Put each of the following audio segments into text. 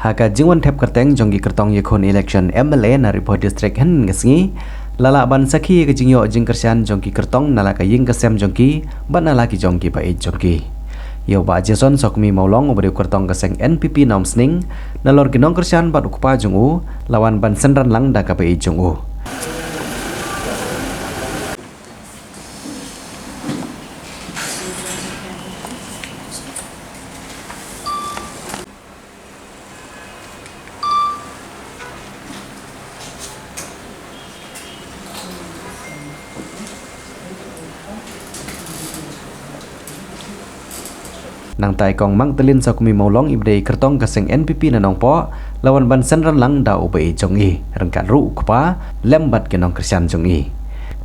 Haka jingwan tep kerteng jonggi kertong yakun election MLA na report district hen ngesngi lala ban sakhi ke jingyo jing kersian jonggi kertong nala ka ying kesem jonggi ban nala ki jonggi ba e jonggi yo ba Jason sokmi maulong ubri kertong keseng NPP nom sning nalor ginong kersian bat ukpa jongu lawan ban senran lang da ka ba e jongu nang tai kong mang telin sokmi maulong ibdei kertong keseng NPP na nong po lawan ban senran lang da ubai jongi rengkan ru ukpa lembat kenong kersian jongi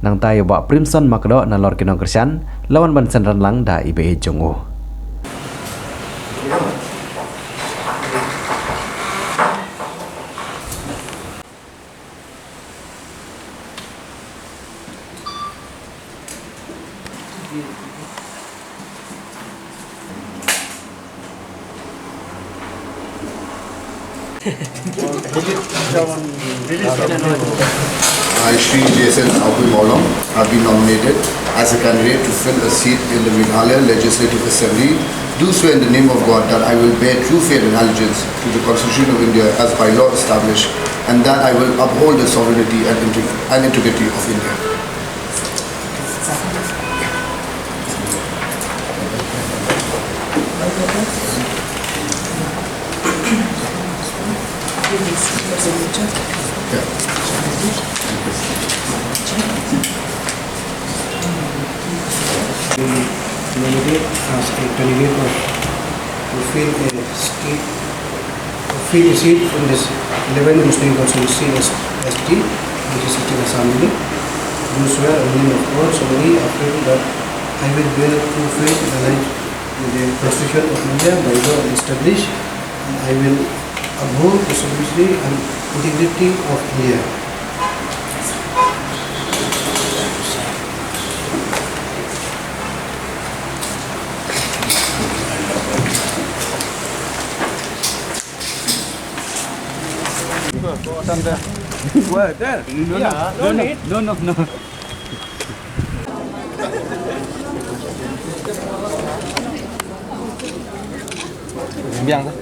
nang tai ba Primson makdo na lor kenong kersian lawan ban senran lang da ibai jongu I, Shri Jason Sokmi Maulong, have been nominated as a candidate to fill a seat in the Meghalaya Legislative Assembly. Do swear in the name of God that I will bear true faith and allegiance to the Constitution of India as by law established, and that I will uphold the sovereignty and integrity of India. Nominate as a candidate to fill a seat in this 11 Muslim constituency ST, which is State Assembly. Do swear in the name of God solemnly affirm that I will bear true faith and allegiance to the Constitution of India by law established, and I will uphold the sovereignty and integrity of India. No. Biang tu.